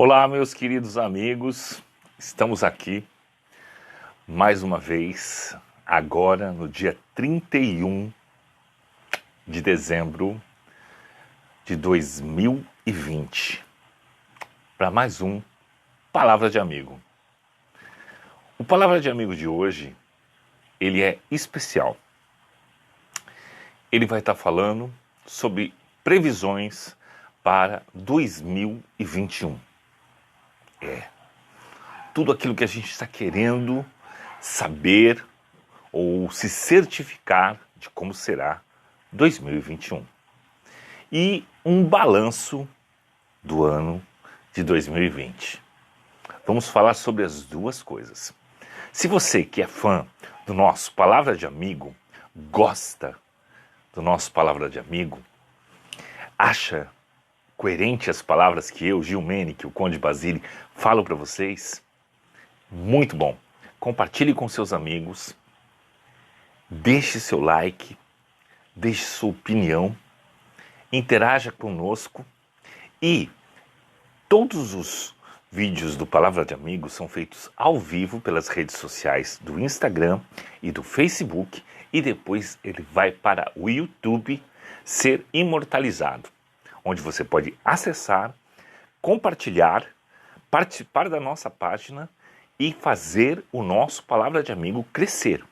Olá, meus queridos amigos, estamos aqui mais uma vez, agora no dia 31 de dezembro de 2020, para mais um Palavra de Amigo. O Palavra de Amigo de hoje, ele é especial. Ele vai estar falando sobre previsões para 2021. Tudo aquilo que a gente está querendo saber ou se certificar de como será 2021. E um balanço do ano de 2020. Vamos falar sobre as duas coisas. Se você que é fã do nosso Palavra de Amigo, gosta do nosso Palavra de Amigo, acha coerente as palavras que eu, Gil Menich, o Conde Basile, falo para vocês, muito bom. Compartilhe com seus amigos, deixe seu like, deixe sua opinião, interaja conosco e todos os vídeos do Palavra de Amigo são feitos ao vivo pelas redes sociais do Instagram e do Facebook e depois ele vai para o YouTube ser imortalizado, onde você pode acessar, compartilhar, participar da nossa página e fazer o nosso Palavra de Amigo crescer.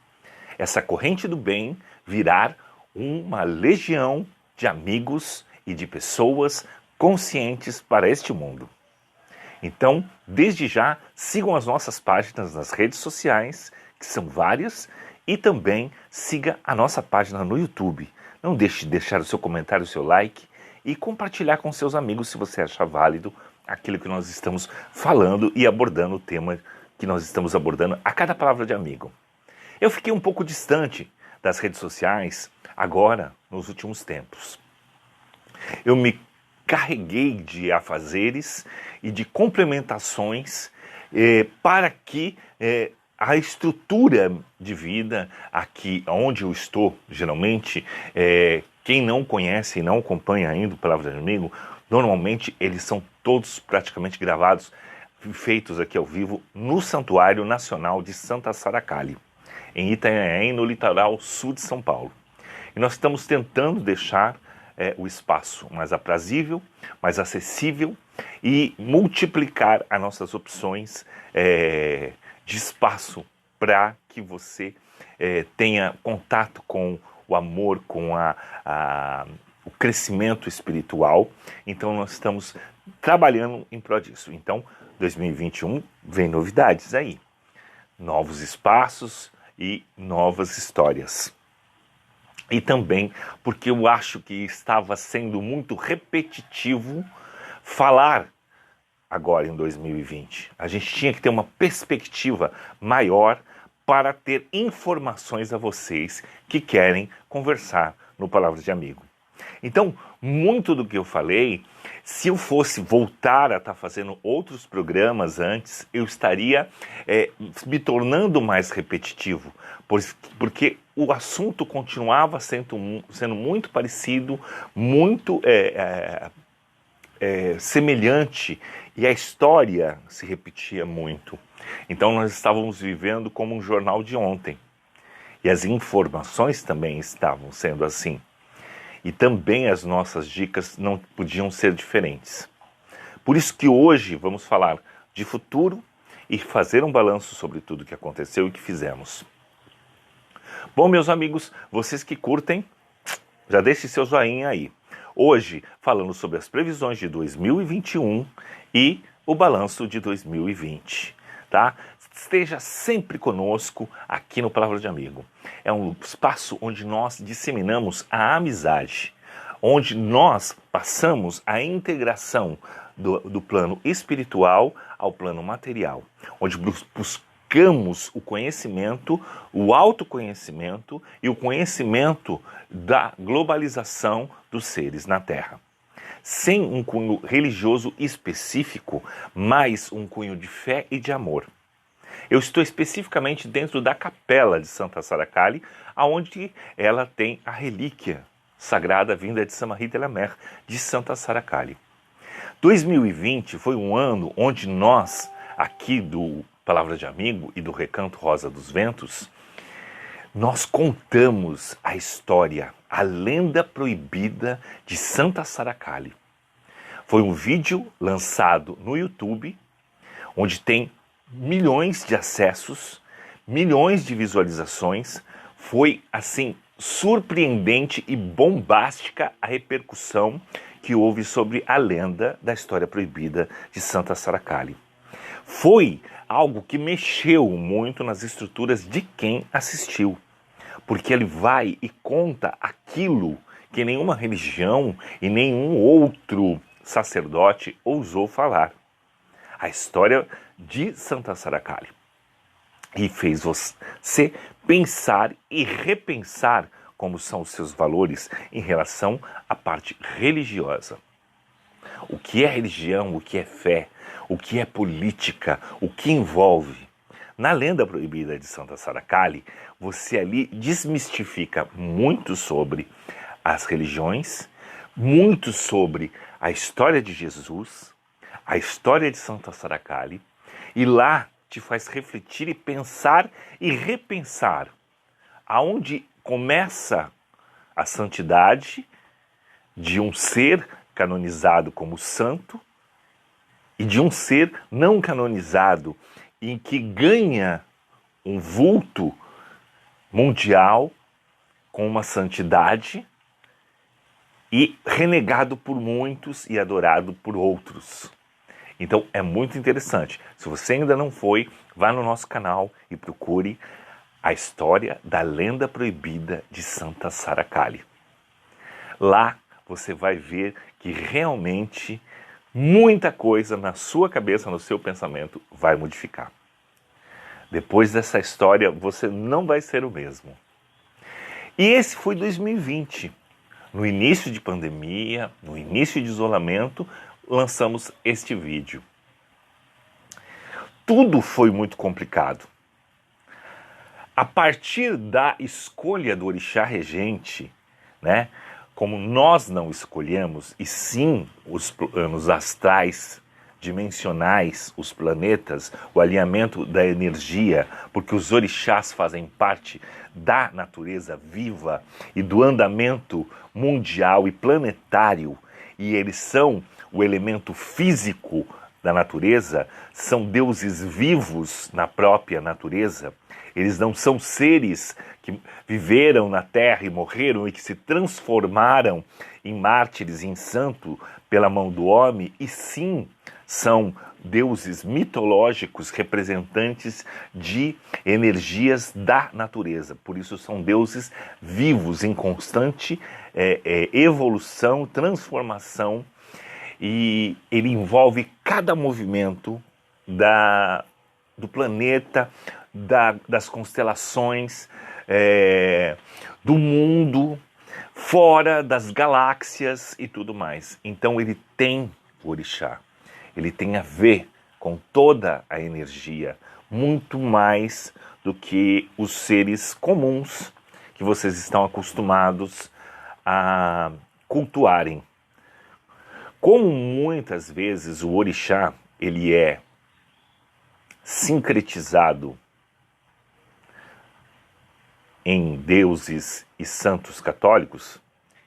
Essa corrente do bem virar uma legião de amigos e de pessoas conscientes para este mundo. Então, desde já, sigam as nossas páginas nas redes sociais, que são várias, e também siga a nossa página no YouTube. Não deixe de deixar o seu comentário, o seu like, e compartilhar com seus amigos se você achar válido aquilo que nós estamos falando e abordando o tema que nós estamos abordando a cada Palavra de Amigo. Eu fiquei um pouco distante das redes sociais agora, nos últimos tempos. Eu me carreguei de afazeres e de complementações para que a estrutura de vida aqui onde eu estou, geralmente, quem não conhece e não acompanha ainda o Palavra de Amigo, normalmente eles são todos praticamente gravados, feitos aqui ao vivo no Santuário Nacional de Santa Saracali, em Itanhaém, no litoral sul de São Paulo. E nós estamos tentando deixar o espaço mais aprazível, mais acessível e multiplicar as nossas opções de espaço para que você tenha contato com o amor, com o crescimento espiritual. Então nós estamos trabalhando em prol disso. Então 2021 vem novidades aí, novos espaços e novas histórias. E também porque eu acho que estava sendo muito repetitivo falar agora em 2020. A gente tinha que ter uma perspectiva maior para ter informações a vocês que querem conversar no Palavra de Amigo. Então, muito do que eu falei, se eu fosse voltar a estar fazendo outros programas antes, eu estaria me tornando mais repetitivo, porque o assunto continuava sendo muito parecido, muito semelhante, e a história se repetia muito. Então nós estávamos vivendo como um jornal de ontem, e as informações também estavam sendo assim. E também as nossas dicas não podiam ser diferentes. Por isso que hoje vamos falar de futuro e fazer um balanço sobre tudo que aconteceu e que fizemos. Bom, meus amigos, vocês que curtem, já deixem seu joinha aí. Hoje, falando sobre as previsões de 2021 e o balanço de 2020, tá? Esteja sempre conosco aqui no Palavra de Amigo. É um espaço onde nós disseminamos a amizade, onde nós passamos a integração do plano espiritual ao plano material, onde buscamos o conhecimento, o autoconhecimento e o conhecimento da globalização dos seres na Terra. Sem um cunho religioso específico, mas um cunho de fé e de amor. Eu estou especificamente dentro da capela de Santa Saracali, onde ela tem a relíquia sagrada vinda de Saint-Marie de la Mer, de Santa Saracali. 2020 foi um ano onde nós, aqui do Palavra de Amigo e do Recanto Rosa dos Ventos, nós contamos a história, a lenda proibida de Santa Saracali. Foi um vídeo lançado no YouTube, onde tem milhões de acessos, milhões de visualizações. Foi, assim, surpreendente e bombástica a repercussão que houve sobre a lenda da história proibida de Santa Saracali. Foi algo que mexeu muito nas estruturas de quem assistiu, porque ele vai e conta aquilo que nenhuma religião e nenhum outro sacerdote ousou falar. A história de Santa Saracali. E fez você pensar e repensar como são os seus valores em relação à parte religiosa. O que é religião, o que é fé, o que é política, o que envolve. Na lenda proibida de Santa Saracali, você ali desmistifica muito sobre as religiões, muito sobre a história de Jesus, a história de Santa Saracali, e lá te faz refletir e pensar e repensar aonde começa a santidade de um ser canonizado como santo e de um ser não canonizado em que ganha um vulto mundial com uma santidade e renegado por muitos e adorado por outros. Então é muito interessante. Se você ainda não foi, vá no nosso canal e procure a história da lenda proibida de Santa Saracali. Lá você vai ver que realmente muita coisa na sua cabeça, no seu pensamento, vai modificar. Depois dessa história, você não vai ser o mesmo. E esse foi 2020. No início de pandemia, no início de isolamento, lançamos este vídeo. Tudo foi muito complicado. A partir da escolha do orixá regente, né, como nós não escolhemos, e sim os planos astrais, dimensionais, os planetas, o alinhamento da energia, porque os orixás fazem parte da natureza viva e do andamento mundial e planetário, e eles são o elemento físico da natureza, são deuses vivos na própria natureza. Eles não são seres que viveram na Terra e morreram e que se transformaram em mártires, em santo pela mão do homem, e sim são deuses mitológicos representantes de energias da natureza. Por isso são deuses vivos em constante evolução, transformação, e ele envolve cada movimento do planeta, das constelações, do mundo, fora das galáxias e tudo mais. Então ele tem o orixá, ele tem a ver com toda a energia, muito mais do que os seres comuns que vocês estão acostumados a cultuarem. Como muitas vezes o orixá, ele é sincretizado em deuses e santos católicos,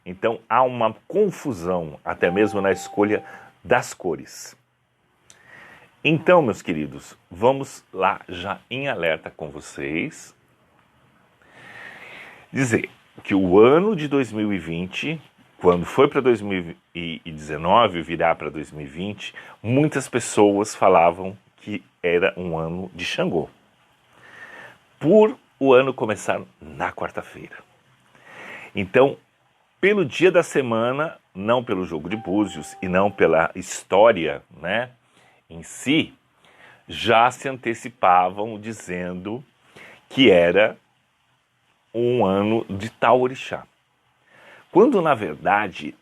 então há uma confusão até mesmo na escolha das cores. Então, meus queridos, vamos lá já em alerta com vocês, dizer que o ano de 2020, quando foi para 2019 virar para 2020, muitas pessoas falavam que era um ano de Xangô, por o ano começar na quarta-feira. Então, pelo dia da semana, não pelo jogo de búzios e não pela história, né, em si, já se antecipavam dizendo que era um ano de tal orixá. Quando, na verdade,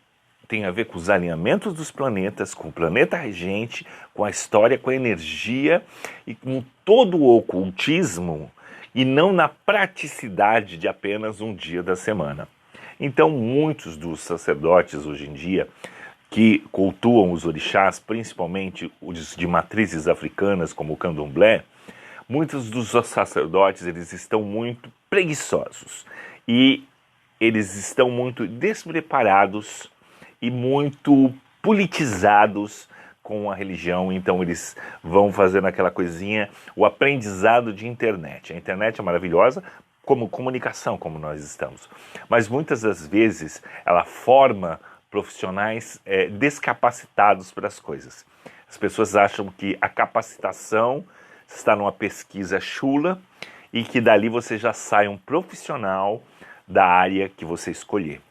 tem a ver com os alinhamentos dos planetas, com o planeta regente, com a história, com a energia e com todo o ocultismo, e não na praticidade de apenas um dia da semana. Então, muitos dos sacerdotes hoje em dia que cultuam os orixás, principalmente os de matrizes africanas, como o candomblé, muitos dos sacerdotes eles estão muito preguiçosos e eles estão muito despreparados e muito politizados com a religião, então eles vão fazendo aquela coisinha, o aprendizado de internet. A internet é maravilhosa como comunicação, como nós estamos, mas muitas das vezes ela forma profissionais descapacitados para as coisas. As pessoas acham que a capacitação está numa pesquisa chula e que dali você já sai um profissional da área que você escolher.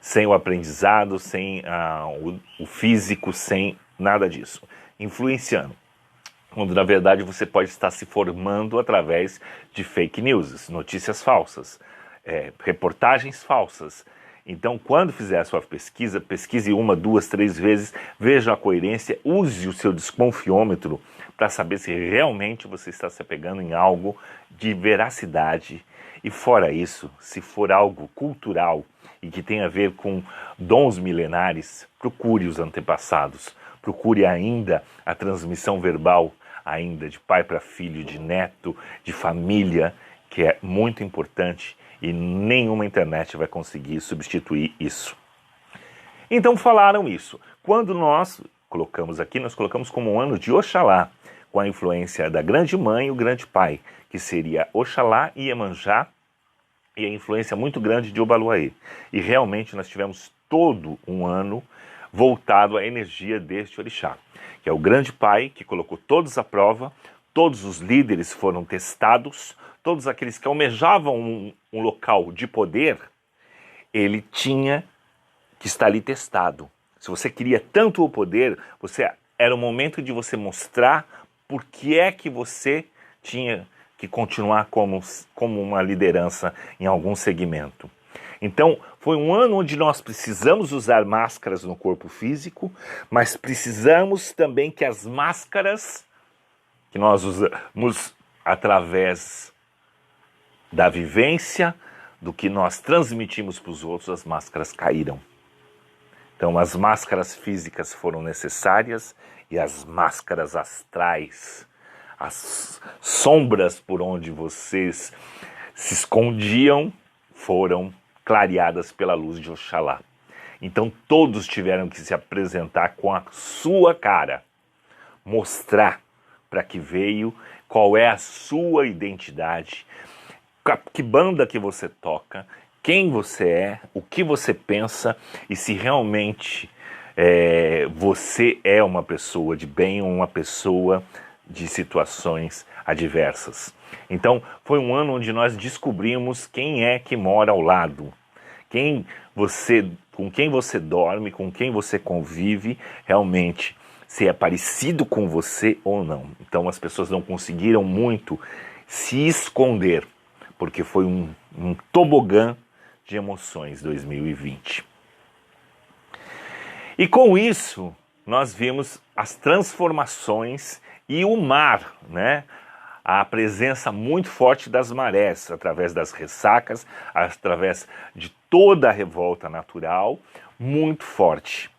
Sem o aprendizado, sem o físico, sem nada disso. Influenciando. Quando na verdade você pode estar se formando através de fake news, notícias falsas, reportagens falsas. Então, quando fizer a sua pesquisa, pesquise 1, 2, 3 vezes, veja a coerência, use o seu desconfiômetro para saber se realmente você está se apegando em algo de veracidade. E fora isso, se for algo cultural e que tem a ver com dons milenares, procure os antepassados, procure ainda a transmissão verbal, ainda de pai para filho, de neto, de família, que é muito importante e nenhuma internet vai conseguir substituir isso. Então falaram isso. Quando nós colocamos aqui, nós colocamos como um ano de Oxalá, com a influência da grande mãe e o grande pai, que seria Oxalá e Iemanjá, e a influência muito grande de Obaluayê. E realmente nós tivemos todo um ano voltado à energia deste orixá, que é o grande pai que colocou todos à prova, todos os líderes foram testados, todos aqueles que almejavam um local de poder, ele tinha que estar ali testado. Se você queria tanto o poder, era o momento de você mostrar por que é que você tinha que continuar como uma liderança em algum segmento. Então, foi um ano onde nós precisamos usar máscaras no corpo físico, mas precisamos também que as máscaras que nós usamos através da vivência, do que nós transmitimos para os outros, as máscaras caíram. Então, as máscaras físicas foram necessárias e as máscaras astrais, as sombras por onde vocês se escondiam, foram clareadas pela luz de Oxalá. Então, todos tiveram que se apresentar com a sua cara, mostrar para que veio, qual é a sua identidade, que banda que você toca, quem você é, o que você pensa e se realmente você é uma pessoa de bem ou uma pessoa de situações adversas. Então, foi um ano onde nós descobrimos quem é que mora ao lado, com quem você dorme, com quem você convive, realmente se é parecido com você ou não. Então, as pessoas não conseguiram muito se esconder, porque foi um tobogã de emoções 2020. E com isso, nós vimos as transformações e o mar, né? A presença muito forte das marés, através das ressacas, através de toda a revolta natural, muito forte,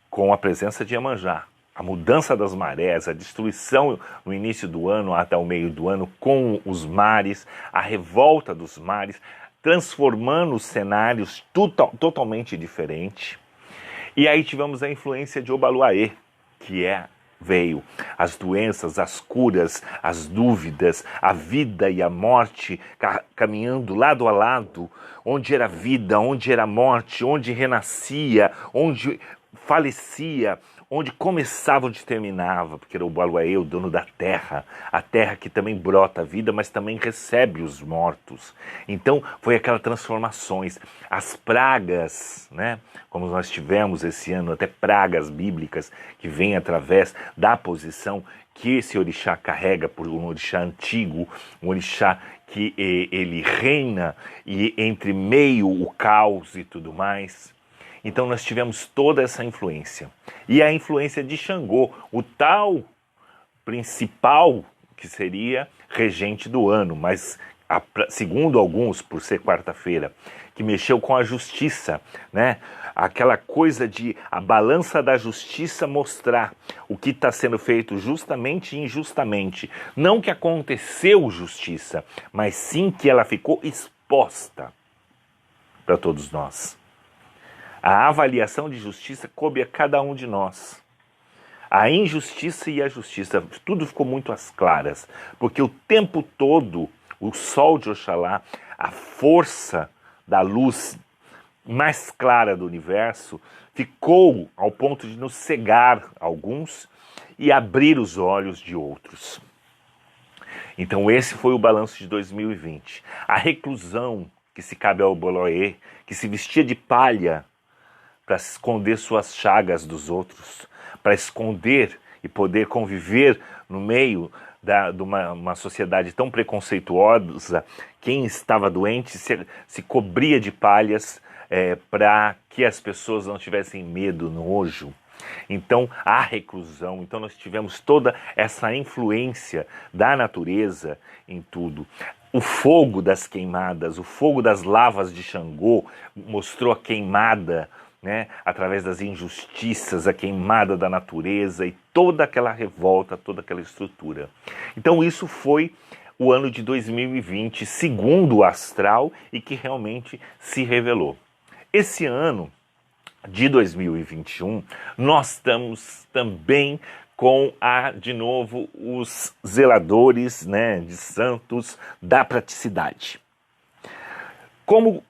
com a presença de Iemanjá. A mudança das marés, a destruição no início do ano até o meio do ano com os mares, a revolta dos mares, transformando os cenários totalmente diferentes. E aí tivemos a influência de Obaluayê, que veio as doenças, as curas, as dúvidas, a vida e a morte caminhando lado a lado, onde era vida, onde era morte, onde renascia, onde falecia, onde começava, onde terminava, porque era o Obaluayê, o dono da terra, a terra que também brota a vida, mas também recebe os mortos. Então, foi aquelas transformações, as pragas, né? Como nós tivemos esse ano, até pragas bíblicas, que vêm através da posição que esse orixá carrega, por um orixá antigo, um orixá que ele reina e entre meio o caos e tudo mais. Então nós tivemos toda essa influência. E a influência de Xangô, o tal principal que seria regente do ano, mas segundo alguns, por ser quarta-feira, que mexeu com a justiça, né? Aquela coisa de a balança da justiça mostrar o que está sendo feito justamente e injustamente. Não que aconteceu justiça, mas sim que ela ficou exposta para todos nós. A avaliação de justiça coube a cada um de nós. A injustiça e a justiça, tudo ficou muito às claras, porque o tempo todo o sol de Oxalá, a força da luz mais clara do universo, ficou ao ponto de nos cegar alguns e abrir os olhos de outros. Então esse foi o balanço de 2020. A reclusão que se cabe ao Boloé, que se vestia de palha para esconder suas chagas dos outros, para esconder e poder conviver no meio de uma sociedade tão preconceituosa. Quem estava doente se cobria de palhas para que as pessoas não tivessem medo, nojo. Então, a reclusão, então nós tivemos toda essa influência da natureza em tudo. O fogo das queimadas, o fogo das lavas de Xangô mostrou a queimada, né, através das injustiças, a queimada da natureza e toda aquela revolta, toda aquela estrutura. Então isso foi o ano de 2020, segundo o astral, e que realmente se revelou. Esse ano de 2021, nós estamos também com de novo, os zeladores, né, de santos da praticidade. Como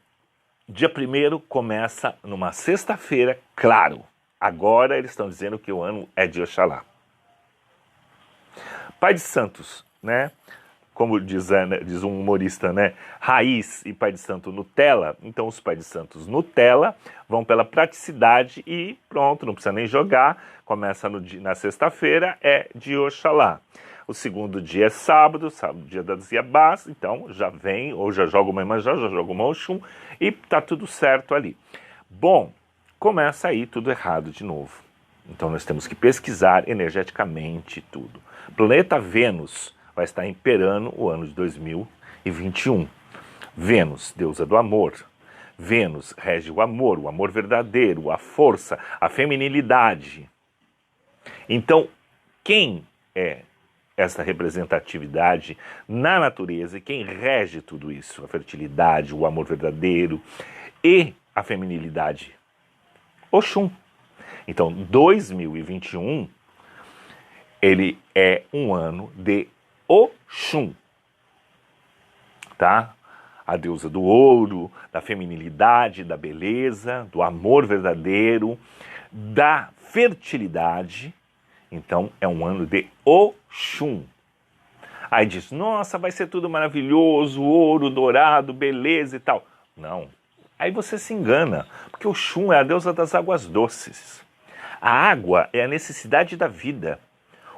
dia 1º começa numa sexta-feira, claro, agora eles estão dizendo que o ano é de Oxalá. Pai de Santos, né? Como diz um humorista, né? Raiz e Pai de Santo Nutella. Então os Pai de Santos Nutella vão pela praticidade e pronto, não precisa nem jogar. Começa na sexta-feira, é de Oxalá. O segundo dia é sábado, dia das Iabás, então já vem, ou já joga uma Iemanjá, já joga uma Oxum, e tá tudo certo ali. Bom, começa aí tudo errado de novo. Então nós temos que pesquisar energeticamente tudo. Planeta Vênus vai estar imperando o ano de 2021. Vênus, deusa do amor. Vênus rege o amor verdadeiro, a força, a feminilidade. Então, quem é essa representatividade na natureza e quem rege tudo isso? A fertilidade, o amor verdadeiro e a feminilidade. Oxum. Então, 2021, ele é um ano de Oxum, tá? A deusa do ouro, da feminilidade, da beleza, do amor verdadeiro, da fertilidade. Então, é um ano de Oxum. Aí diz, nossa, vai ser tudo maravilhoso, ouro, dourado, beleza e tal. Não. Aí você se engana, porque Oxum é a deusa das águas doces. A água é a necessidade da vida.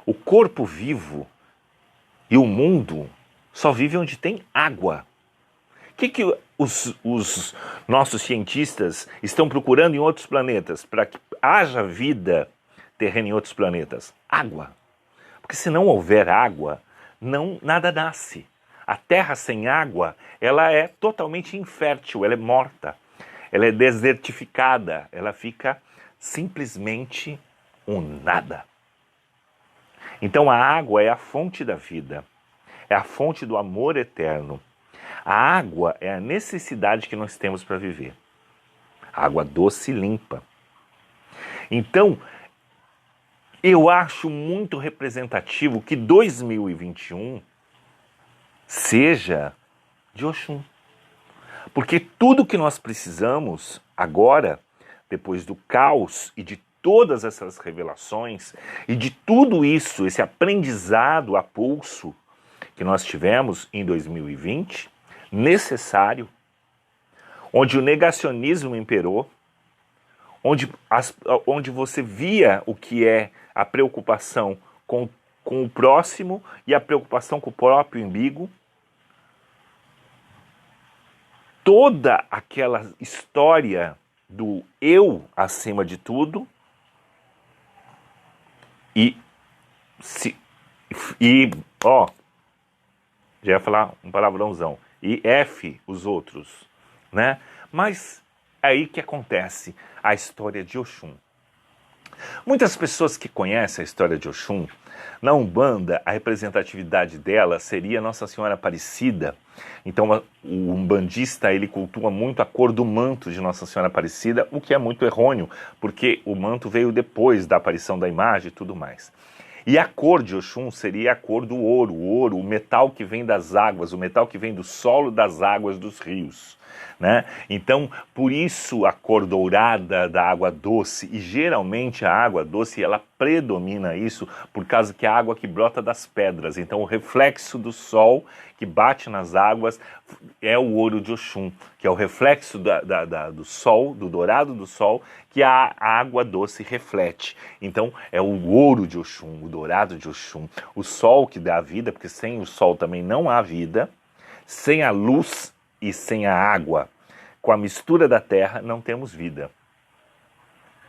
O corpo vivo e o mundo só vive onde tem água. O que os nossos cientistas estão procurando em outros planetas para que haja vida terrena em outros planetas? Água. Porque se não houver água, nada nasce. A Terra sem água, ela é totalmente infértil, ela é morta, ela é desertificada, ela fica simplesmente um nada. Então a água é a fonte da vida, é a fonte do amor eterno. A água é a necessidade que nós temos para viver. Água doce e limpa. Então, eu acho muito representativo que 2021 seja de Oxum. Porque tudo que nós precisamos agora, depois do caos e de todas essas revelações, e de tudo isso, esse aprendizado a pulso que nós tivemos em 2020, necessário, onde o negacionismo imperou, onde você via o que é a preocupação com o próximo e a preocupação com o próprio umbigo, toda aquela história do eu acima de tudo já ia falar um palavrãozão, e F os outros, né? Mas é aí que acontece a história de Oxum. Muitas pessoas que conhecem a história de Oxum, na Umbanda, a representatividade dela seria Nossa Senhora Aparecida. Então o umbandista ele cultua muito a cor do manto de Nossa Senhora Aparecida, o que é muito errôneo, porque o manto veio depois da aparição da imagem e tudo mais. E a cor de Oxum seria a cor do ouro, o metal que vem das águas, o metal que vem do solo das águas dos rios, né? Então, por isso a cor dourada da água doce, e geralmente a água doce ela predomina isso por causa que é a água que brota das pedras, então o reflexo do sol que bate nas águas é o ouro de Oxum, que é o reflexo do sol, do dourado do sol, que a água doce reflete. Então é o ouro de Oxum, o dourado de Oxum, o sol que dá a vida, porque sem o sol também não há vida, sem a luz e sem a água, com a mistura da terra, não temos vida.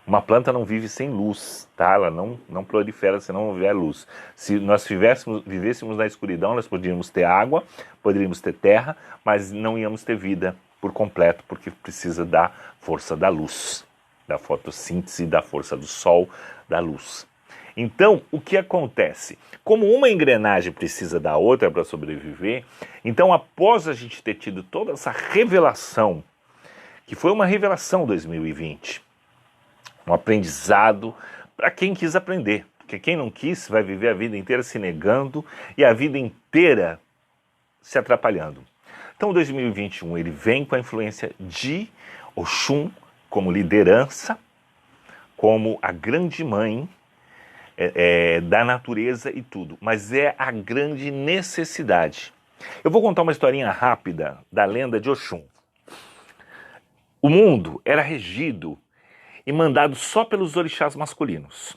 Uma planta não vive sem luz, tá? Ela não prolifera se não houver luz. Se nós vivêssemos na escuridão, nós poderíamos ter água, poderíamos ter terra, mas não íamos ter vida por completo, porque precisa da força da luz, da fotossíntese, da força do sol, da luz. Então, o que acontece? Como uma engrenagem precisa da outra para sobreviver, então após a gente ter tido toda essa revelação, que foi uma revelação 2020, um aprendizado para quem quis aprender, porque quem não quis vai viver a vida inteira se negando e a vida inteira se atrapalhando. Então 2021 ele vem com a influência de Oxum como liderança, como a grande mãe da natureza e tudo, mas é a grande necessidade. Eu vou contar uma historinha rápida da lenda de Oxum. O mundo era regido e mandado só pelos orixás masculinos.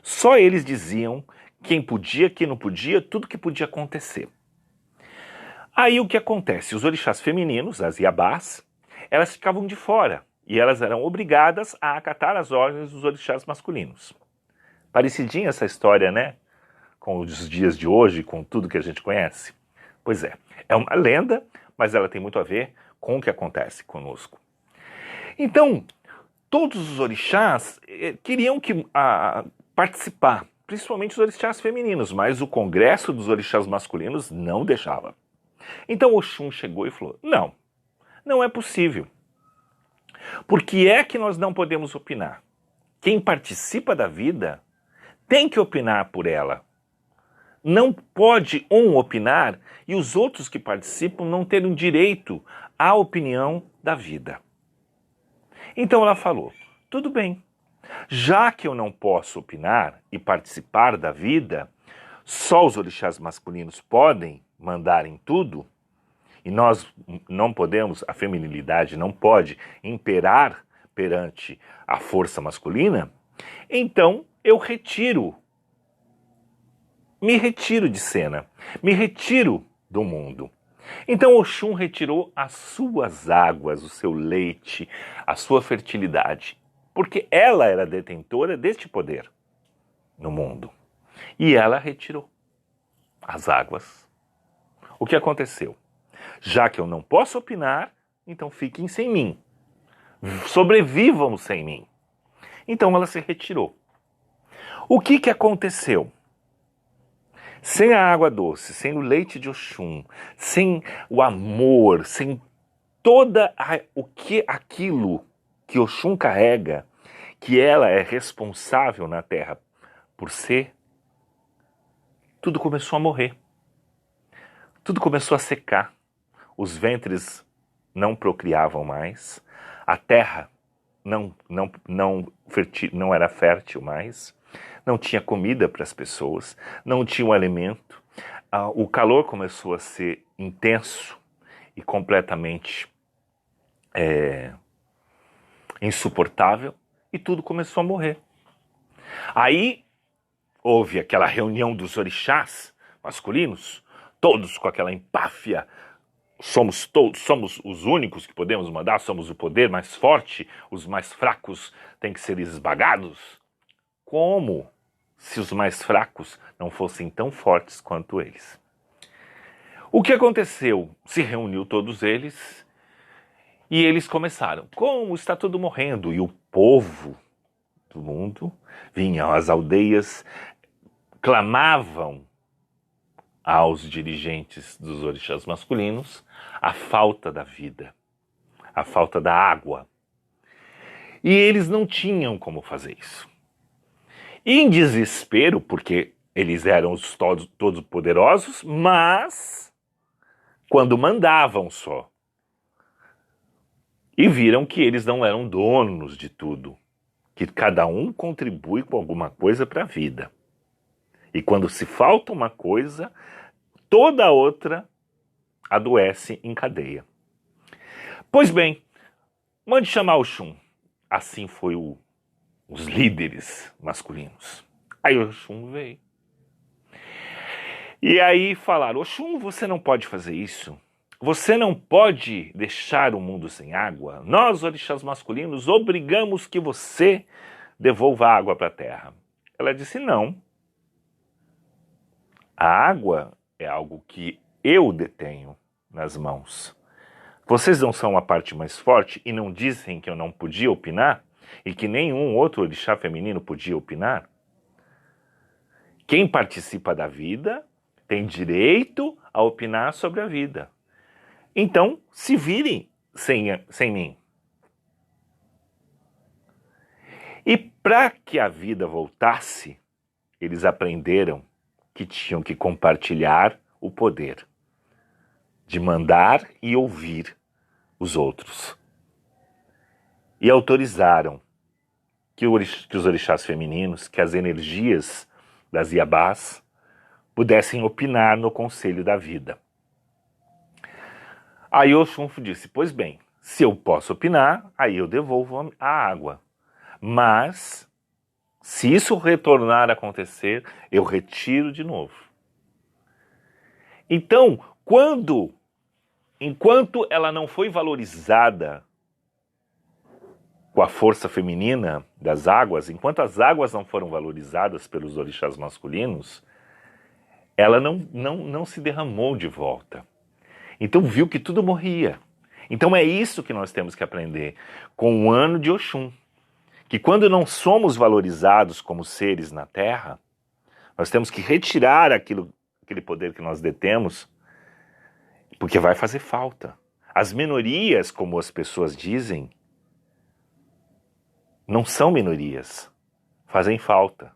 Só eles diziam quem podia, quem não podia, tudo que podia acontecer. Aí o que acontece? Os orixás femininos, as Iabás, elas ficavam de fora e elas eram obrigadas a acatar as ordens dos orixás masculinos. Parecidinha essa história, né? Com os dias de hoje, com tudo que a gente conhece. Pois é uma lenda, mas ela tem muito a ver com o que acontece conosco. Então, todos os orixás queriam participar, principalmente os orixás femininos, mas o congresso dos orixás masculinos não deixava. Então Oxum chegou e falou, não é possível. Por que é que nós não podemos opinar? Quem participa da vida tem que opinar por ela. Não pode um opinar e os outros que participam não terem direito à opinião da vida. Então ela falou, tudo bem, já que eu não posso opinar e participar da vida, só os orixás masculinos podem mandar em tudo, e nós não podemos, a feminilidade não pode imperar perante a força masculina, então eu me retiro de cena, me retiro do mundo. Então Oxum retirou as suas águas, o seu leite, a sua fertilidade, porque ela era detentora deste poder no mundo. E ela retirou as águas. O que aconteceu? Já que eu não posso opinar, então fiquem sem mim. Sobrevivam sem mim. Então ela se retirou. O que aconteceu? Sem a água doce, sem o leite de Oxum, sem o amor, sem aquilo que Oxum carrega, que ela é responsável na Terra por ser, tudo começou a morrer. Tudo começou a secar. Os ventres não procriavam mais. A terra não era fértil mais. Não tinha comida para as pessoas. Não tinha um alimento. O calor começou a ser intenso e completamente insuportável. E tudo começou a morrer. Aí houve aquela reunião dos orixás masculinos, todos com aquela empáfia. Somos os únicos que podemos mandar, somos o poder mais forte, os mais fracos têm que ser esbagados. Como se os mais fracos não fossem tão fortes quanto eles? O que aconteceu? Se reuniu todos eles E eles começaram, como está tudo morrendo? E o povo do mundo vinham às aldeias, clamavam aos dirigentes dos orixás masculinos a falta da vida, a falta da água. E eles não tinham como fazer isso. E em desespero, porque eles eram os todos poderosos, mas quando mandavam só. E viram que eles não eram donos de tudo, que cada um contribui com alguma coisa para a vida. E quando se falta uma coisa, toda outra adoece em cadeia. Pois bem, mande chamar Oxum. Assim foi os líderes masculinos. Aí Oxum veio. E aí falaram, Oxum, você não pode fazer isso. Você não pode deixar o mundo sem água. Nós, orixás masculinos, obrigamos que você devolva a água para a terra. Ela disse, não. A água é algo que eu detenho nas mãos. Vocês não são a parte mais forte e não dizem que eu não podia opinar? E que nenhum outro orixá feminino podia opinar? Quem participa da vida tem direito a opinar sobre a vida. Então, se virem sem mim. E para que a vida voltasse, eles aprenderam que tinham que compartilhar o poder de mandar e ouvir os outros. E autorizaram que os orixás femininos, que as energias das Iabás, pudessem opinar no conselho da vida. Aí Oxum disse, pois bem, se eu posso opinar, aí eu devolvo a água. Mas, se isso retornar a acontecer, eu retiro de novo. Então, enquanto ela não foi valorizada com a força feminina das águas, enquanto as águas não foram valorizadas pelos orixás masculinos, ela não se derramou de volta. Então viu que tudo morria. Então é isso que nós temos que aprender com o ano de Oxum. Que quando não somos valorizados como seres na Terra, nós temos que retirar aquele poder que nós detemos, porque vai fazer falta. As minorias, como as pessoas dizem, não são minorias, fazem falta.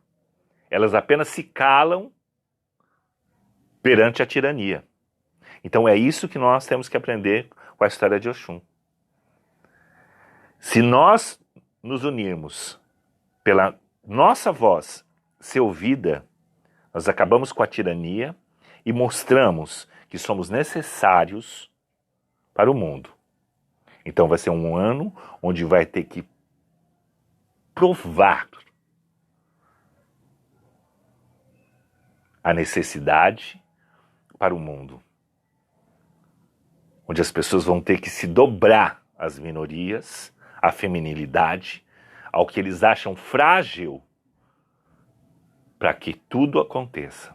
Elas apenas se calam perante a tirania. Então é isso que nós temos que aprender com a história de Oxum. Se nós nos unirmos pela nossa voz ser ouvida, nós acabamos com a tirania e mostramos que somos necessários para o mundo. Então vai ser um ano onde vai ter que provar a necessidade para o mundo. Onde as pessoas vão ter que se dobrar às minorias, à feminilidade, ao que eles acham frágil, para que tudo aconteça.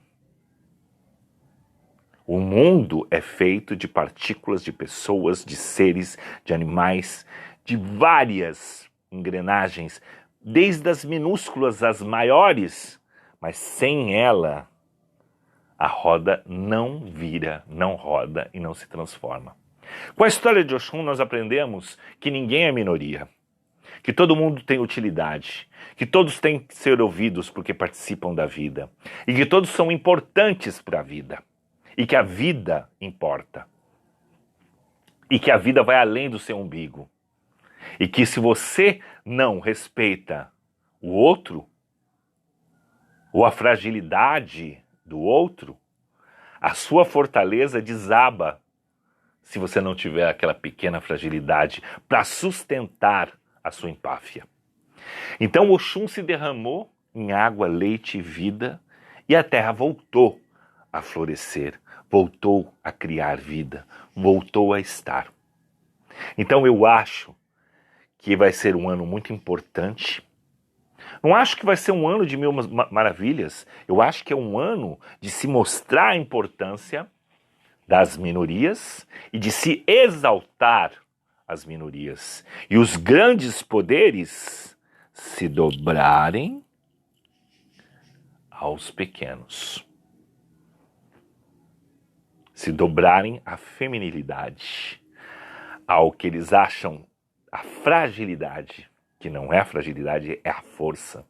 O mundo é feito de partículas, de pessoas, de seres, de animais, de várias engrenagens, desde as minúsculas às maiores, mas sem ela, a roda não vira, não roda e não se transforma. Com a história de Oxum, nós aprendemos que ninguém é minoria, que todo mundo tem utilidade, que todos têm que ser ouvidos porque participam da vida, e que todos são importantes para a vida, e que a vida importa, e que a vida vai além do seu umbigo, e que se você não respeita o outro, ou a fragilidade do outro, a sua fortaleza desaba se você não tiver aquela pequena fragilidade para sustentar a sua empáfia. Então Oxum se derramou em água, leite e vida, e a terra voltou a florescer, voltou a criar vida, voltou a estar. Então eu acho que vai ser um ano muito importante. Não acho que vai ser um ano de mil maravilhas, eu acho que é um ano de se mostrar a importância das minorias e de se exaltar às minorias e os grandes poderes se dobrarem aos pequenos. Se dobrarem à feminilidade, ao que eles acham a fragilidade, que não é a fragilidade, é a força.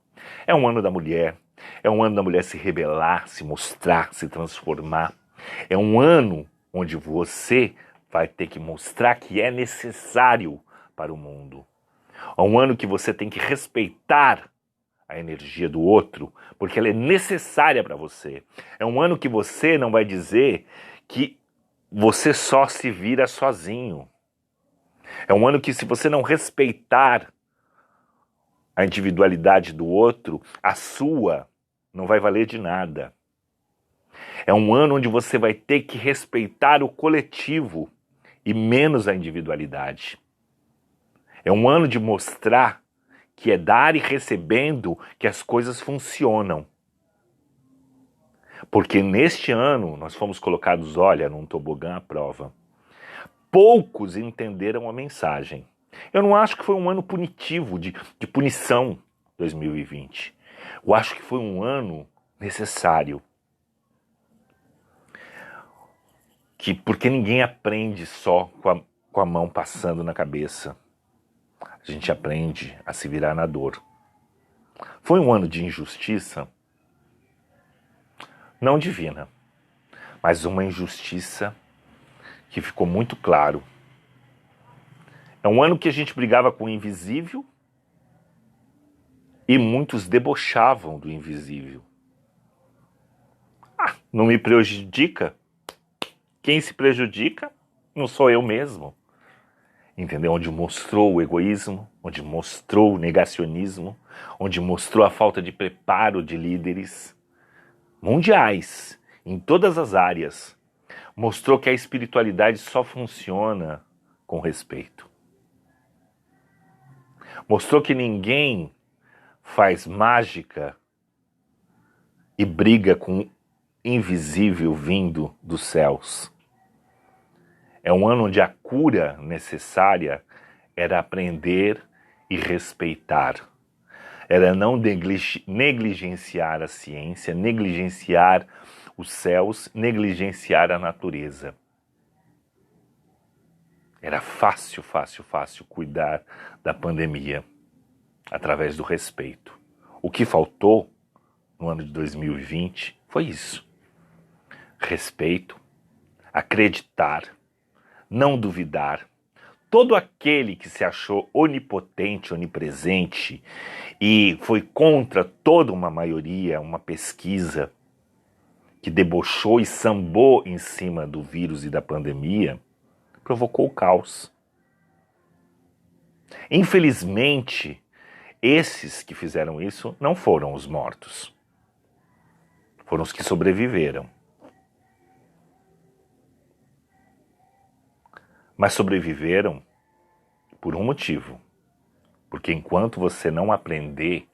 É um ano da mulher, é um ano da mulher se rebelar, se mostrar, se transformar. É um ano onde você vai ter que mostrar que é necessário para o mundo. É um ano que você tem que respeitar a energia do outro, porque ela é necessária para você. É um ano que você não vai dizer que você só se vira sozinho. É um ano que, se você não respeitar a individualidade do outro, a sua não vai valer de nada. É um ano onde você vai ter que respeitar o coletivo e menos a individualidade. É um ano de mostrar que é dar e recebendo que as coisas funcionam. Porque neste ano nós fomos colocados, olha, num tobogã à prova. Poucos entenderam a mensagem. Eu não acho que foi um ano punitivo, de punição, 2020. Eu acho que foi um ano necessário. Porque ninguém aprende só com a mão passando na cabeça. A gente aprende a se virar na dor. Foi um ano de injustiça, não divina, mas uma injustiça que ficou muito claro. É um ano que a gente brigava com o invisível e muitos debochavam do invisível. Ah, não me prejudica? Quem se prejudica não sou eu mesmo. Entendeu? Onde mostrou o egoísmo, onde mostrou o negacionismo, onde mostrou a falta de preparo de líderes mundiais, em todas as áreas. Mostrou que a espiritualidade só funciona com respeito. Mostrou que ninguém faz mágica e briga com o invisível vindo dos céus. É um ano onde a cura necessária era aprender e respeitar. Era não negligenciar a ciência, negligenciar os céus, negligenciar a natureza. Era fácil cuidar da pandemia através do respeito. O que faltou no ano de 2020 foi isso. Respeito, acreditar, não duvidar. Todo aquele que se achou onipotente, onipresente e foi contra toda uma maioria, uma pesquisa que debochou e sambou em cima do vírus e da pandemia, provocou o caos. Infelizmente, esses que fizeram isso não foram os mortos. Foram os que sobreviveram. Mas sobreviveram por um motivo. Porque enquanto você não aprender,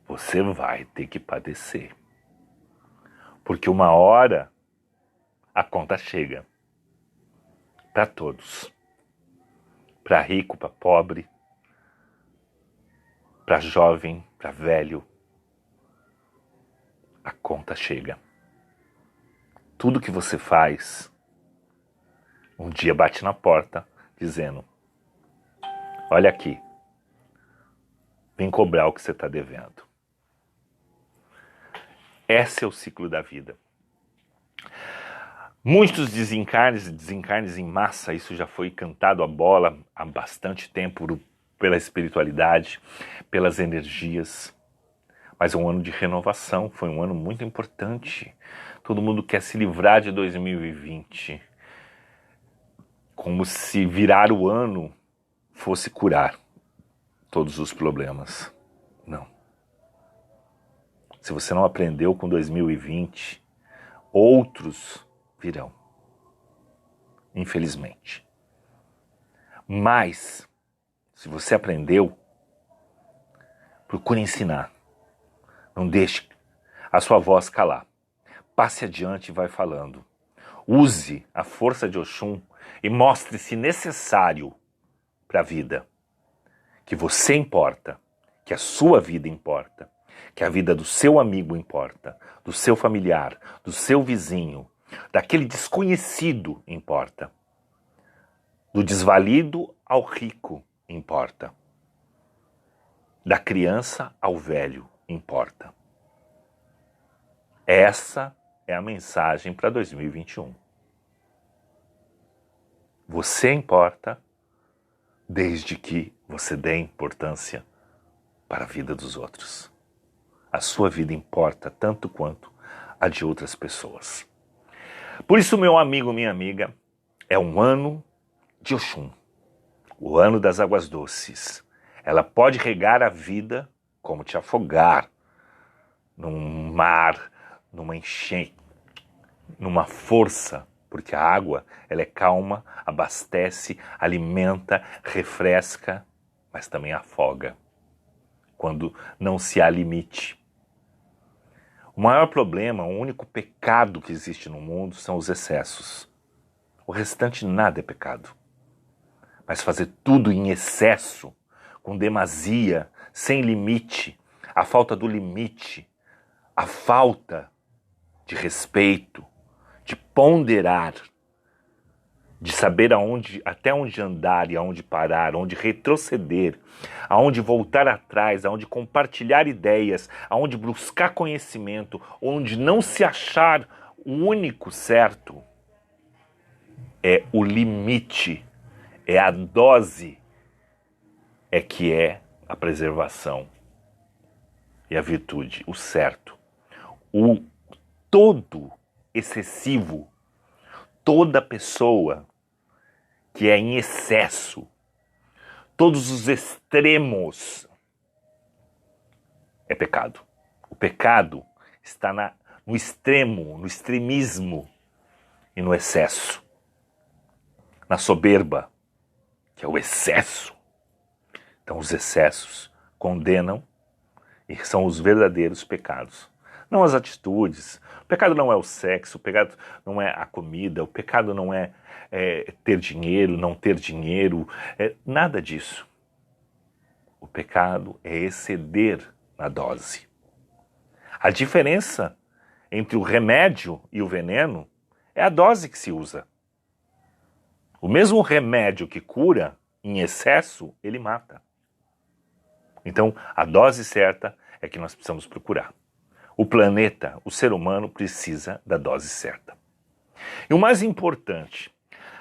você vai ter que padecer. Porque uma hora a conta chega. Para todos. Para rico, para pobre, para jovem, para velho. A conta chega. Tudo que você faz, um dia bate na porta dizendo: olha aqui, vem cobrar o que você está devendo. Esse é o ciclo da vida. Muitos desencarnes em massa, isso já foi cantado a bola há bastante tempo pela espiritualidade, pelas energias. Mas é um ano de renovação, foi um ano muito importante. Todo mundo quer se livrar de 2020. Como se virar o ano fosse curar todos os problemas. Não. Se você não aprendeu com 2020, outros virão. Infelizmente. Mas, se você aprendeu, procure ensinar. Não deixe a sua voz calar. Passe adiante e vai falando. Use a força de Oxum e mostre-se necessário para a vida. Que você importa, que a sua vida importa, que a vida do seu amigo importa, do seu familiar, do seu vizinho, daquele desconhecido importa. Do desvalido ao rico importa. Da criança ao velho importa. Essa é a mensagem para 2021. Você importa desde que você dê importância para a vida dos outros. A sua vida importa tanto quanto a de outras pessoas. Por isso, meu amigo, minha amiga, é um ano de Oxum, o ano das águas doces. Ela pode regar a vida como te afogar num mar, numa enchente, numa força, porque a água, ela é calma, abastece, alimenta, refresca, mas também afoga, quando não se há limite. O maior problema, o único pecado que existe no mundo são os excessos. O restante nada é pecado. Mas fazer tudo em excesso, com demasia, sem limite, a falta do limite, a falta de respeito, de ponderar, de saber até onde andar e aonde parar, aonde retroceder, aonde voltar atrás, aonde compartilhar ideias, aonde buscar conhecimento, onde não se achar o único certo, é o limite, é a dose, é que é a preservação e a virtude, o certo. O todo excessivo, toda pessoa que é em excesso, todos os extremos, é pecado. O pecado está no extremo, no extremismo e no excesso. Na soberba, que é o excesso. Então os excessos condenam e são os verdadeiros pecados. Não as atitudes. O pecado não é o sexo, o pecado não é a comida, o pecado não é, ter dinheiro, não ter dinheiro, nada disso. O pecado é exceder na dose. A diferença entre o remédio e o veneno é a dose que se usa. O mesmo remédio que cura, em excesso, ele mata. Então, a dose certa é que nós precisamos procurar. O planeta, o ser humano, precisa da dose certa. E o mais importante,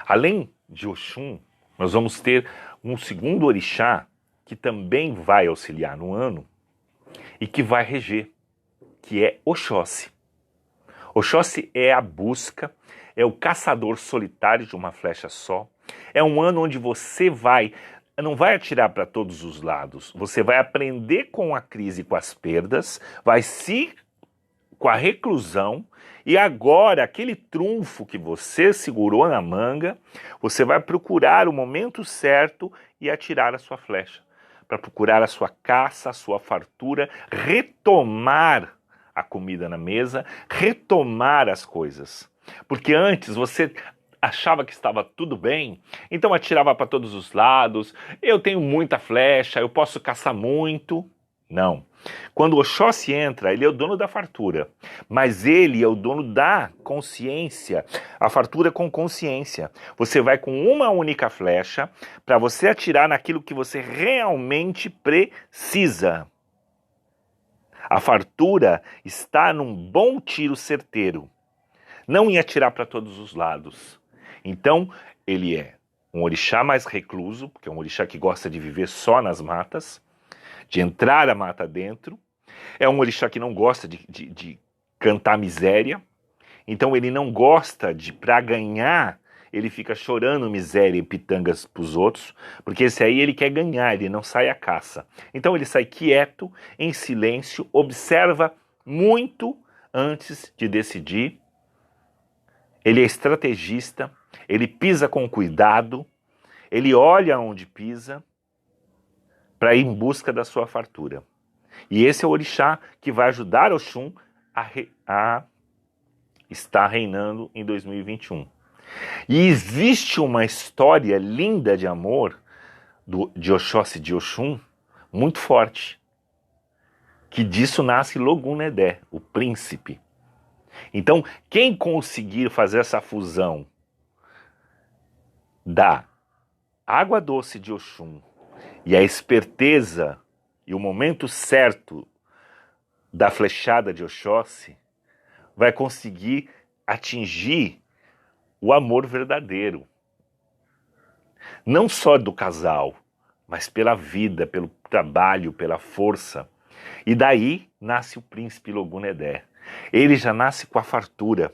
além de Oxum, nós vamos ter um segundo orixá que também vai auxiliar no ano e que vai reger, que é Oxóssi. Oxóssi é a busca, é o caçador solitário de uma flecha só. É um ano onde você não vai atirar para todos os lados. Você vai aprender com a crise e com as perdas, com a reclusão, e agora aquele trunfo que você segurou na manga, você vai procurar o momento certo e atirar a sua flecha. Para procurar a sua caça, a sua fartura, retomar a comida na mesa, retomar as coisas. Porque antes você achava que estava tudo bem, então atirava para todos os lados, eu tenho muita flecha, eu posso caçar muito. Não. Quando o Oxóssi entra, ele é o dono da fartura, mas ele é o dono da consciência, a fartura com consciência. Você vai com uma única flecha para você atirar naquilo que você realmente precisa. A fartura está num bom tiro certeiro, não em atirar para todos os lados. Então, ele é um orixá mais recluso, porque é um orixá que gosta de viver só nas matas, de entrar a mata dentro. É um orixá que não gosta de cantar miséria. Então ele não gosta para ganhar, ele fica chorando miséria e pitangas pros outros, porque esse aí ele quer ganhar, ele não sai à caça. Então ele sai quieto, em silêncio, observa muito antes de decidir. Ele é estrategista, ele pisa com cuidado, ele olha onde pisa, para ir em busca da sua fartura. E esse é o orixá que vai ajudar Oxum a está reinando em 2021. E existe uma história linda de amor de Oxóssi e de Oxum, muito forte, que disso nasce Logun-Nedé, o príncipe. Então, quem conseguir fazer essa fusão da água doce de Oxum e a esperteza e o momento certo da flechada de Oxóssi, vai conseguir atingir o amor verdadeiro. Não só do casal, mas pela vida, pelo trabalho, pela força. E daí nasce o príncipe Logun-Nedé. Ele já nasce com a fartura.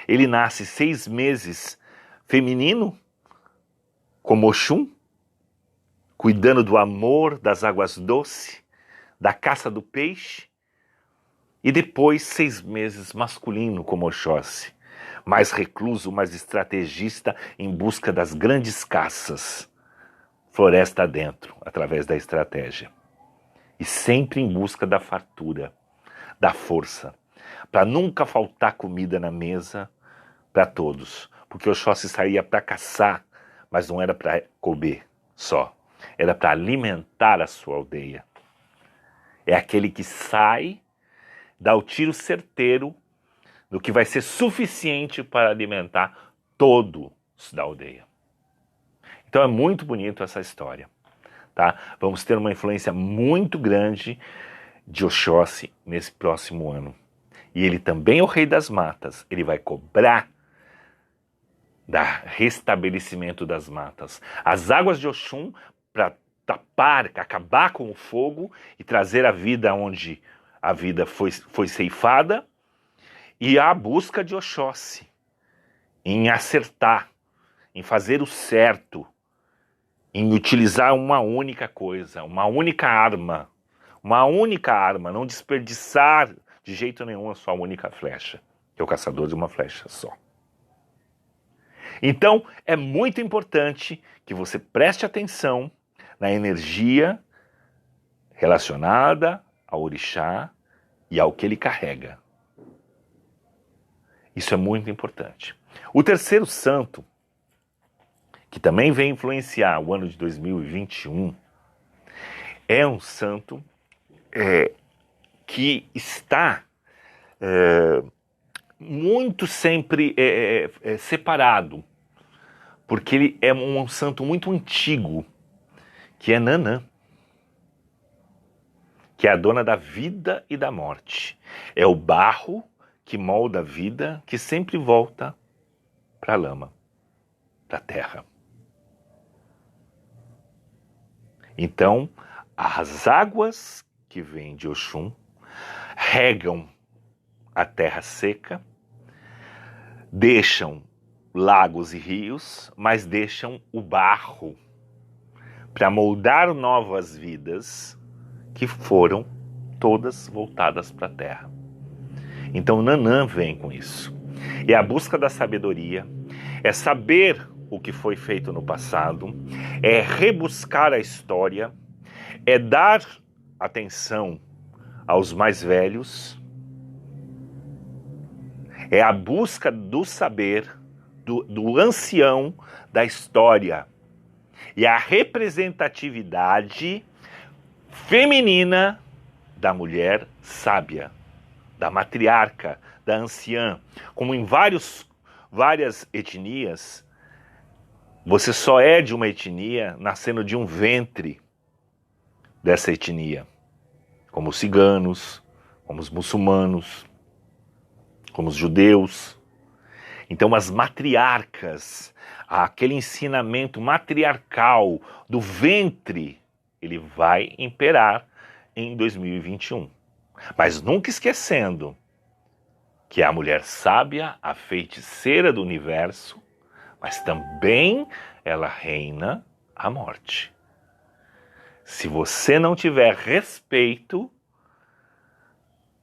Ele nasce 6 meses feminino, como Oxum, cuidando do amor, das águas doces, da caça do peixe, e depois 6 meses masculino, como Oxóssi, mais recluso, mais estrategista, em busca das grandes caças, floresta adentro, através da estratégia. E sempre em busca da fartura, da força, para nunca faltar comida na mesa para todos. Porque Oxóssi saía para caçar, mas não era para comer só, era para alimentar a sua aldeia. É aquele que sai, dá o tiro certeiro do que vai ser suficiente para alimentar todos da aldeia. Então é muito bonito essa história, tá? Vamos ter uma influência muito grande de Oxóssi nesse próximo ano. E ele também é o rei das matas. Ele vai cobrar do restabelecimento das matas. As águas de Oxum para tapar, acabar com o fogo e trazer a vida onde a vida foi ceifada, e a busca de Oxóssi em acertar, em fazer o certo, em utilizar uma única coisa, uma única arma, não desperdiçar de jeito nenhum a sua única flecha, que é o caçador de uma flecha só. Então, é muito importante que você preste atenção na energia relacionada ao orixá e ao que ele carrega. Isso é muito importante. O terceiro santo, que também vem influenciar o ano de 2021, é um santo que está muito sempre separado, porque ele é um santo muito antigo, que é Nanã, que é a dona da vida e da morte. É o barro que molda a vida, que sempre volta para a lama, para a terra. Então, as águas que vêm de Oxum regam a terra seca, deixam lagos e rios, mas deixam o barro para moldar novas vidas que foram todas voltadas para a terra. Então Nanã vem com isso. É a busca da sabedoria, é saber o que foi feito no passado, é rebuscar a história, é dar atenção aos mais velhos, é a busca do saber, do ancião da história, e a representatividade feminina da mulher sábia, da matriarca, da anciã. Como em várias etnias, você só é de uma etnia nascendo de um ventre dessa etnia, como os ciganos, como os muçulmanos, como os judeus. Então as matriarcas, aquele ensinamento matriarcal do ventre, ele vai imperar em 2021. Mas nunca esquecendo que é a mulher sábia, a feiticeira do universo, mas também ela reina a morte. Se você não tiver respeito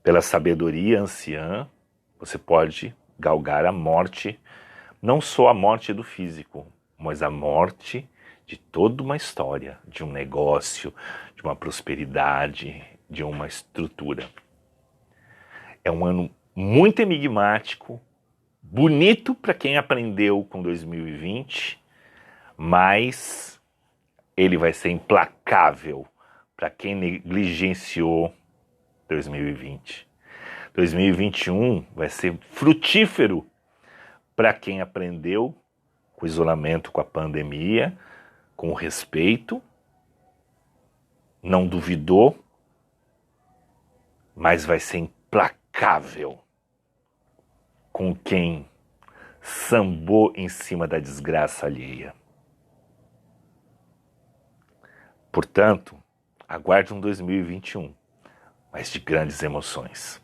pela sabedoria anciã, você pode galgar a morte, não só a morte do físico, mas a morte de toda uma história, de um negócio, de uma prosperidade, de uma estrutura. É um ano muito enigmático, bonito para quem aprendeu com 2020, mas ele vai ser implacável para quem negligenciou 2020. 2021 vai ser frutífero para quem aprendeu com o isolamento, com a pandemia, com o respeito, não duvidou, mas vai ser implacável com quem sambou em cima da desgraça alheia. Portanto, aguarde um 2021, mas de grandes emoções.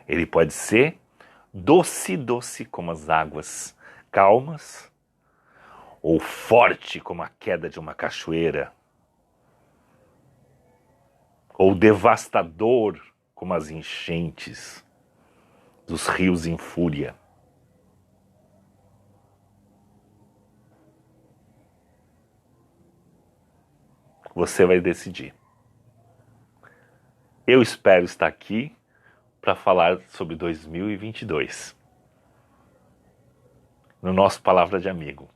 Ele pode ser doce, doce como as águas calmas, ou forte como a queda de uma cachoeira, ou devastador como as enchentes dos rios em fúria. Você vai decidir. Eu espero estar aqui para falar sobre 2022. No nosso Palavra de Amigo.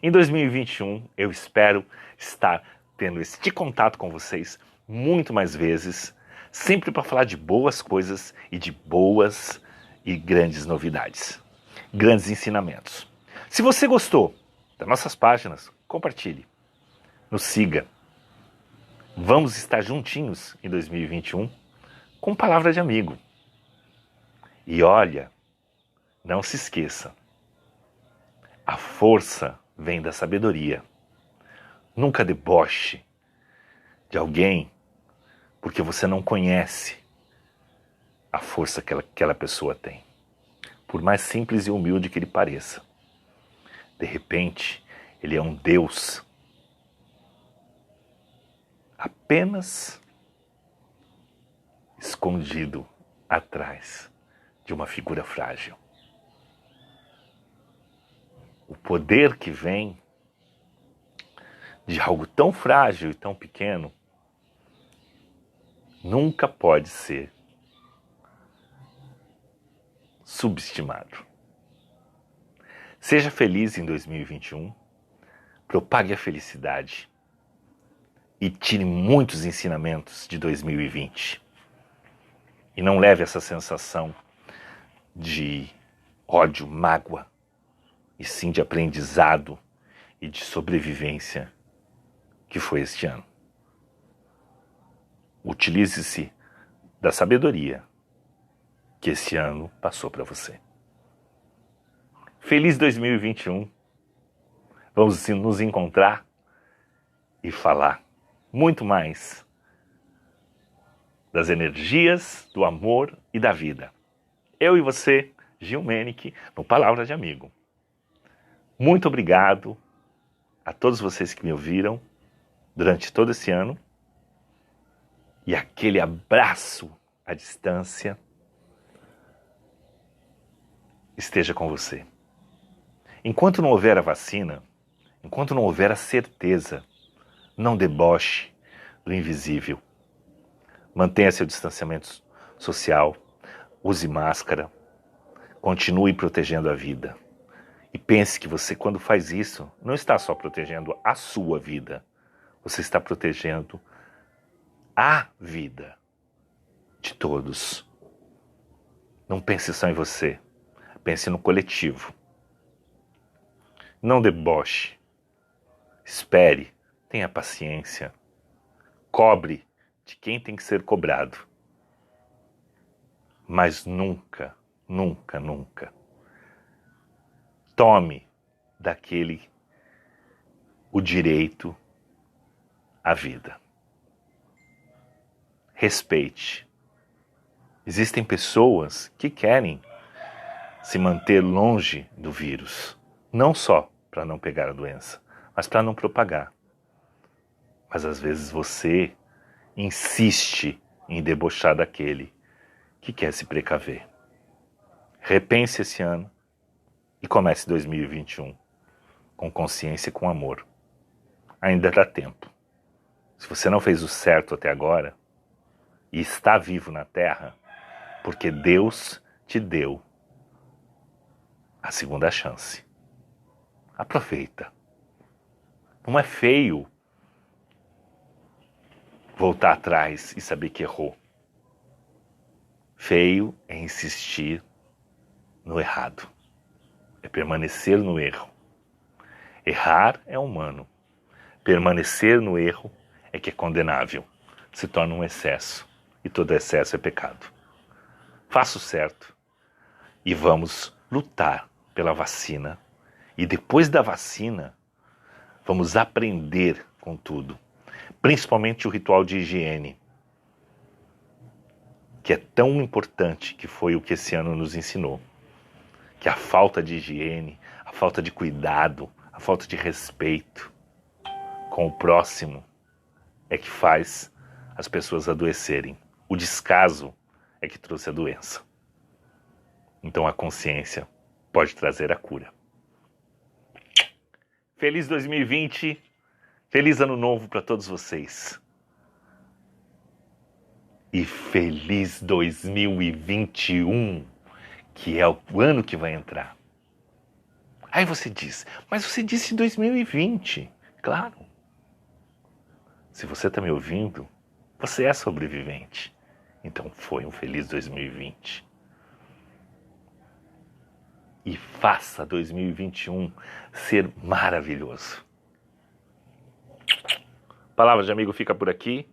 Em 2021, eu espero estar tendo este contato com vocês muito mais vezes, sempre para falar de boas coisas e de boas e grandes novidades, grandes ensinamentos. Se você gostou das nossas páginas, compartilhe, nos siga. Vamos estar juntinhos em 2021 com Palavra de Amigo. E olha, não se esqueça, a força vem da sabedoria. Nunca deboche de alguém porque você não conhece a força que aquela pessoa tem. Por mais simples e humilde que ele pareça. De repente, ele é um Deus apenas escondido atrás de uma figura frágil. O poder que vem de algo tão frágil e tão pequeno nunca pode ser subestimado. Seja feliz em 2021, propague a felicidade e tire muitos ensinamentos de 2020. E não leve essa sensação de ódio, mágoa, e sim de aprendizado e de sobrevivência que foi este ano. Utilize-se da sabedoria que esse ano passou para você. Feliz 2021. Vamos nos encontrar e falar muito mais das energias, do amor e da vida. Eu e você, Gil Menich, no Palavra de Amigo. Muito obrigado a todos vocês que me ouviram durante todo esse ano. E aquele abraço à distância esteja com você. Enquanto não houver a vacina, enquanto não houver a certeza, não deboche do invisível. Mantenha seu distanciamento social, use máscara, continue protegendo a vida. E pense que você, quando faz isso, não está só protegendo a sua vida, você está protegendo a vida de todos. Não pense só em você, pense no coletivo. Não deboche, espere, tenha paciência, cobre de quem tem que ser cobrado. Mas nunca, nunca, nunca tome daquele o direito à vida. Respeite. Existem pessoas que querem se manter longe do vírus, não só para não pegar a doença, mas para não propagar. Mas às vezes você insiste em debochar daquele que quer se precaver. Repense esse ano e comece 2021 com consciência e com amor. Ainda dá tempo. Se você não fez o certo até agora e está vivo na Terra, porque Deus te deu a segunda chance. Aproveita. Não é feio voltar atrás e saber que errou. Feio é insistir no errado. É permanecer no erro. Errar é humano. Permanecer no erro é que é condenável. Se torna um excesso. E todo excesso é pecado. Faça o certo. E vamos lutar pela vacina. E depois da vacina, vamos aprender com tudo. Principalmente o ritual de higiene, que é tão importante, que foi o que esse ano nos ensinou. Que a falta de higiene, a falta de cuidado, a falta de respeito com o próximo é que faz as pessoas adoecerem. O descaso é que trouxe a doença. Então a consciência pode trazer a cura. Feliz 2020, feliz ano novo para todos vocês. E feliz 2021, que é o ano que vai entrar. Aí você diz, mas você disse 2020. Claro. Se você está me ouvindo, você é sobrevivente. Então foi um feliz 2020. E faça 2021 ser maravilhoso. Palavra de amigo fica por aqui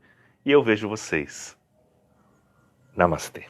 e eu vejo vocês. Namastê.